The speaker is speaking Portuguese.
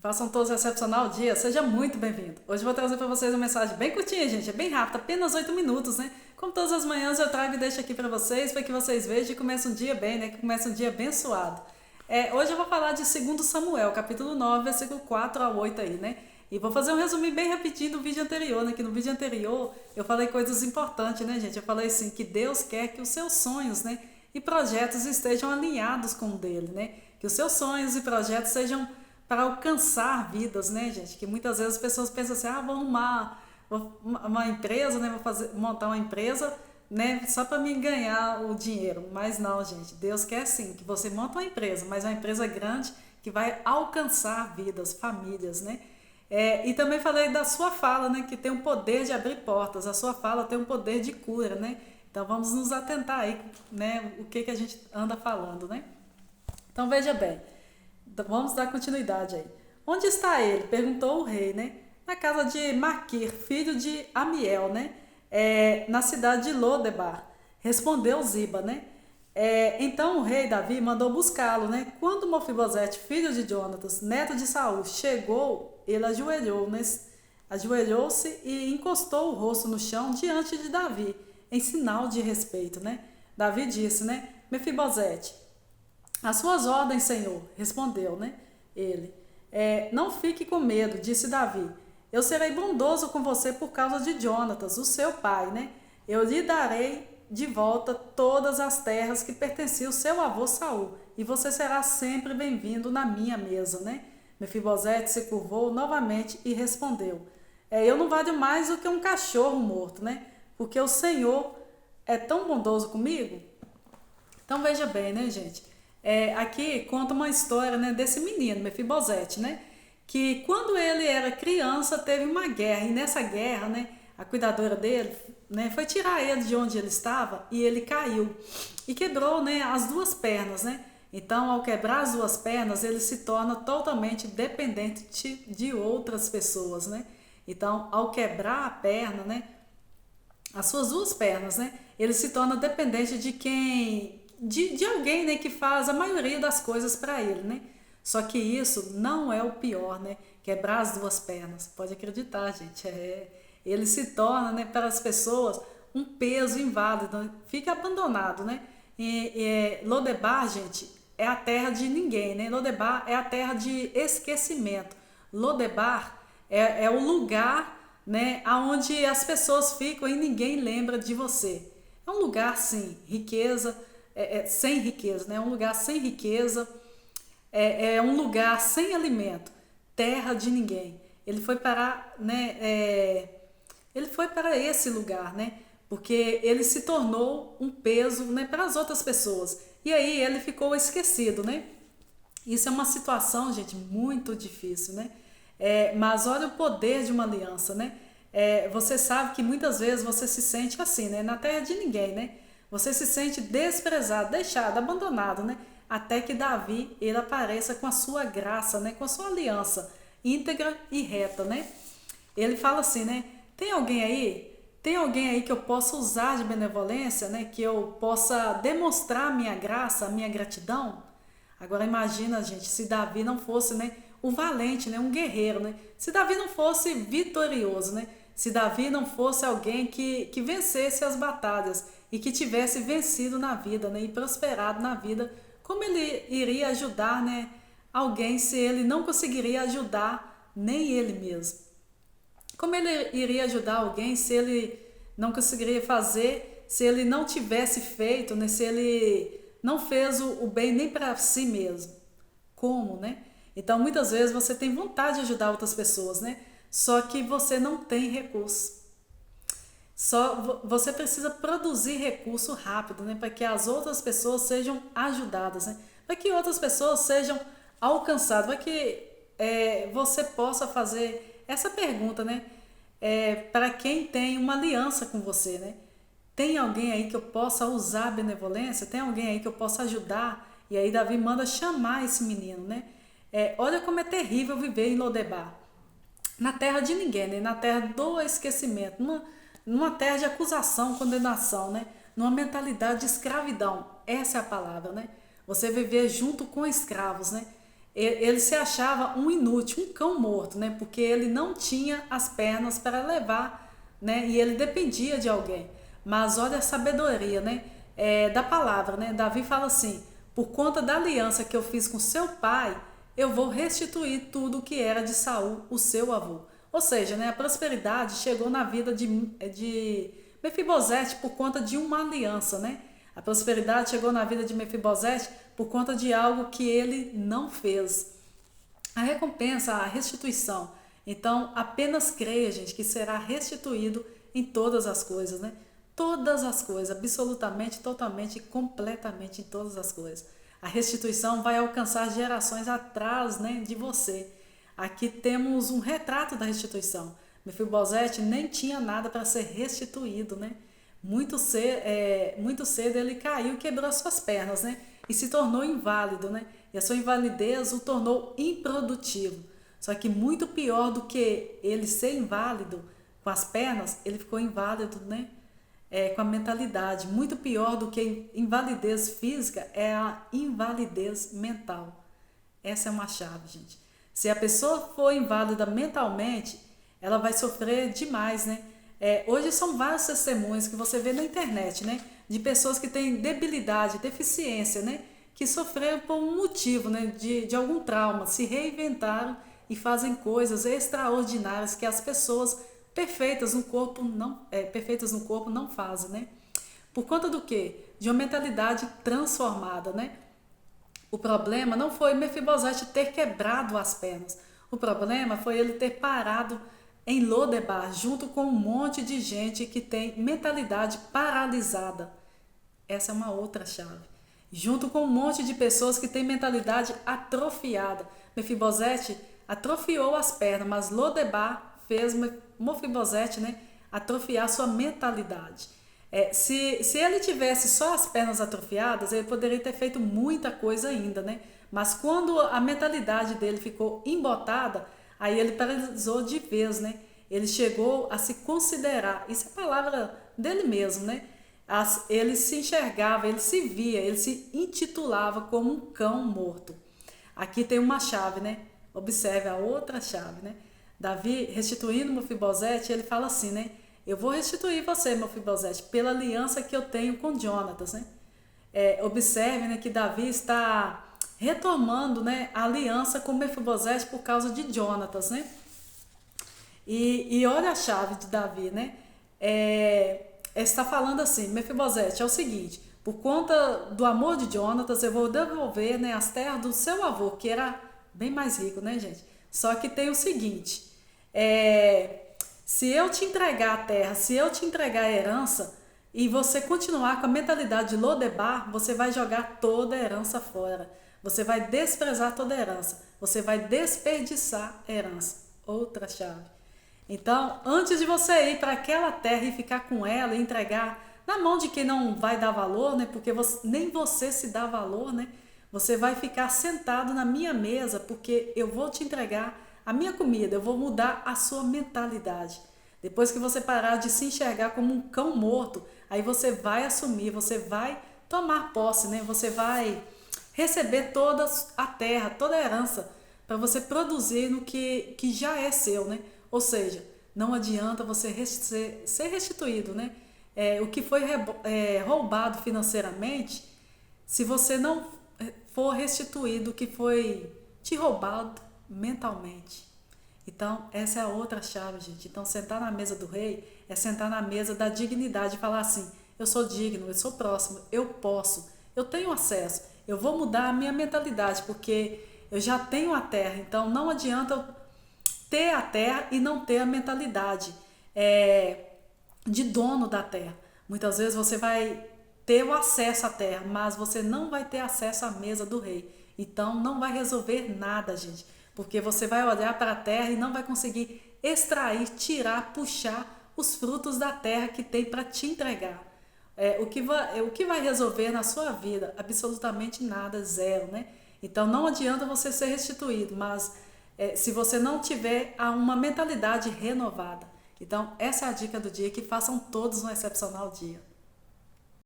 Façam todos um excepcional dia, seja muito bem-vindo. Hoje eu vou trazer para vocês uma mensagem bem curtinha, gente, é bem rápida, apenas 8 minutos, né? Como todas as manhãs eu trago e deixo aqui para vocês, para que vocês vejam e comecem um dia bem, né? Que comece um dia abençoado. Hoje eu vou falar de 2 Samuel, capítulo 9, versículo 4 a 8 aí, né? E vou fazer um resumo bem rapidinho do vídeo anterior, né? Que no vídeo anterior eu falei coisas importantes, né, gente? Eu falei assim, que Deus quer que os seus sonhos, né? E projetos estejam alinhados com o dele, né? Que os seus sonhos e projetos sejam para alcançar vidas, né, gente? Que muitas vezes as pessoas pensam assim, vou arrumar uma empresa, né? Montar uma empresa, né? Só para mim ganhar o dinheiro. Mas não, gente. Deus quer sim que você monte uma empresa, mas uma empresa grande que vai alcançar vidas, famílias, né? E também falei da sua fala, né? Que tem o poder de abrir portas. A sua fala tem um poder de cura, né? Então vamos nos atentar aí, né? O que a gente anda falando, né? Então veja bem. Vamos dar continuidade aí. Onde está ele? Perguntou o rei, né? Na casa de Maquir, filho de Amiel, né? Na cidade de Lodebar. Respondeu Ziba, né? Então o rei Davi mandou buscá-lo, né? Quando Mefibosete, filho de Jonatas, neto de Saul, chegou, ele ajoelhou, né? Ajoelhou-se e encostou o rosto no chão diante de Davi, em sinal de respeito, né? Davi disse, né? Mefibosete, as suas ordens, Senhor, respondeu, né? Ele. Não fique com medo, disse Davi. Eu serei bondoso com você por causa de Jonatas, o seu pai, né? Eu lhe darei de volta todas as terras que pertenciam ao seu avô Saul, e você será sempre bem-vindo na minha mesa, né? Mefibosete se curvou novamente e respondeu. Eu não valho mais do que um cachorro morto, né? Porque o Senhor é tão bondoso comigo. Então veja bem, né, gente? Aqui conta uma história, né, desse menino, Mefibosete, né? Que quando ele era criança teve uma guerra, e nessa guerra, né, a cuidadora dele, né, foi tirar ele de onde ele estava e ele caiu e quebrou, né, as duas pernas, né? Então, ao quebrar as duas pernas, ele se torna totalmente dependente de outras pessoas, né? Então, ao quebrar a perna, né, as suas duas pernas, né, ele se torna dependente de quem de alguém, né, que faz a maioria das coisas para ele, né? Só que isso não é o pior, né? Quebrar as duas pernas. Pode acreditar, gente. Ele se torna, né, para as pessoas um peso inválido, né? Fica abandonado, né? Lodebar, gente, é a terra de ninguém, né? Lodebar é a terra de esquecimento. Lodebar é o lugar, né, aonde as pessoas ficam e ninguém lembra de você. É um lugar, sim, riqueza, sem riqueza, né? É um lugar sem riqueza, é um lugar sem alimento, terra de ninguém. Ele foi para, né? Ele foi para esse lugar, né? Porque ele se tornou um peso, né, para as outras pessoas. E aí ele ficou esquecido, né? Isso é uma situação, gente, muito difícil, né? Mas olha o poder de uma aliança, né? Você sabe que muitas vezes você se sente assim, né? Na terra de ninguém, né? Você se sente desprezado, deixado, abandonado, né? Até que Davi, ele apareça com a sua graça, né? Com a sua aliança íntegra e reta, né? Ele fala assim, né? Tem alguém aí? Tem alguém aí que eu possa usar de benevolência, né? Que eu possa demonstrar a minha graça, a minha gratidão? Agora imagina, gente, se Davi não fosse, né, o valente, né, um guerreiro, né? Se Davi não fosse vitorioso, né? Se Davi não fosse alguém que vencesse as batalhas e que tivesse vencido na vida, né, e prosperado na vida, como ele iria ajudar, né, alguém se ele não conseguiria ajudar nem ele mesmo? Como ele iria ajudar alguém se ele não conseguiria fazer, se ele não tivesse feito, né, se ele não fez o bem nem para si mesmo? Como, né? Então, muitas vezes você tem vontade de ajudar outras pessoas, né? Só que você não tem recurso. Só você precisa produzir recurso rápido, né? Para que as outras pessoas sejam ajudadas, né? Para que outras pessoas sejam alcançadas, para que você possa fazer essa pergunta, né? Para quem tem uma aliança com você, né? Tem alguém aí que eu possa usar a benevolência? Tem alguém aí que eu possa ajudar? E aí Davi manda chamar esse menino, né? Olha como é terrível viver em Lodebar. Na terra de ninguém, né? Na terra do esquecimento. Numa terra de acusação, condenação, né? Numa mentalidade de escravidão. Essa é a palavra, né? Você viver junto com escravos, né? Ele se achava um inútil, um cão morto, né? Porque ele não tinha as pernas para levar, né? E ele dependia de alguém. Mas olha a sabedoria, né? Da palavra, né? Davi fala assim: por conta da aliança que eu fiz com seu pai, eu vou restituir tudo o que era de Saul, o seu avô. Ou seja, né? A prosperidade chegou na vida de Mefibosete por conta de uma aliança, né? A prosperidade chegou na vida de Mefibosete por conta de algo que ele não fez. A recompensa, a restituição. Então, apenas creia, gente, que será restituído em todas as coisas, né? Todas as coisas, absolutamente, totalmente, completamente em todas as coisas. A restituição vai alcançar gerações atrás, né, de você. Aqui temos um retrato da restituição. Mefibosete nem tinha nada para ser restituído, né? Muito cedo ele caiu e quebrou as suas pernas, né? E se tornou inválido, né? E a sua invalidez o tornou improdutivo. Só que muito pior do que ele ser inválido com as pernas, ele ficou inválido, né? Com a mentalidade. Muito pior do que invalidez física é a invalidez mental. Essa é uma chave, gente. Se a pessoa for inválida mentalmente, ela vai sofrer demais, né? Hoje são vários testemunhos que você vê na internet, né? De pessoas que têm debilidade, deficiência, né? Que sofreram por um motivo, né? De algum trauma, se reinventaram e fazem coisas extraordinárias que as pessoas perfeitas no corpo não fazem, né? Por conta do quê? De uma mentalidade transformada, né? O problema não foi Mefibosete ter quebrado as pernas. O problema foi ele ter parado em Lodebar, junto com um monte de gente que tem mentalidade paralisada. Essa é uma outra chave. Junto com um monte de pessoas que têm mentalidade atrofiada. Mefibosete atrofiou as pernas, mas Lodebar fez Mefibosete, né, atrofiar sua mentalidade. Se ele tivesse só as pernas atrofiadas, ele poderia ter feito muita coisa ainda, né? Mas quando a mentalidade dele ficou embotada, aí ele paralisou de vez, né? Ele chegou a se considerar, isso é palavra dele mesmo, né? Ele se enxergava, ele se via, ele se intitulava como um cão morto. Aqui tem uma chave, né? Observe a outra chave, né? Davi, restituindo Mefibosete, ele fala assim, né? Eu vou restituir você, Mefibosete, pela aliança que eu tenho com Jonatas, né? Observe, né, que Davi está retomando, né, a aliança com Mefibosete por causa de Jonatas, né? E olha a chave de Davi, né? Está falando assim, Mefibosete, é o seguinte: por conta do amor de Jonatas, eu vou devolver, né, as terras do seu avô, que era bem mais rico, né, gente? Só que tem o seguinte, se eu te entregar a terra, se eu te entregar a herança, e você continuar com a mentalidade de Lodebar, você vai jogar toda a herança fora. Você vai desprezar toda a herança. Você vai desperdiçar a herança. Outra chave. Então, antes de você ir para aquela terra e ficar com ela e entregar na mão de quem não vai dar valor, né? Porque nem você se dá valor, né? Você vai ficar sentado na minha mesa porque eu vou te entregar a minha comida, eu vou mudar a sua mentalidade. Depois que você parar de se enxergar como um cão morto, aí você vai assumir, você vai tomar posse, né? Você vai receber toda a terra, toda a herança, para você produzir no que já é seu, né? Ou seja, não adianta você ser restituído, né? O que foi roubado financeiramente, se você não for restituído o que foi te roubado mentalmente. Então, essa é a outra chave, gente. Então, sentar na mesa do rei é sentar na mesa da dignidade e falar assim: eu sou digno, eu sou próximo, eu posso, eu tenho acesso, eu vou mudar a minha mentalidade, porque eu já tenho a terra. Então, não adianta eu ter a terra e não ter a mentalidade de dono da terra. Muitas vezes você vai ter o acesso à terra, mas você não vai ter acesso à mesa do rei. Então, não vai resolver nada, gente. Porque você vai olhar para a terra e não vai conseguir extrair, tirar, puxar os frutos da terra que tem para te entregar. O que vai resolver na sua vida? Absolutamente nada, zero, né? Então não adianta você ser restituído, mas se você não tiver uma mentalidade renovada. Então essa é a dica do dia, que façam todos um excepcional dia.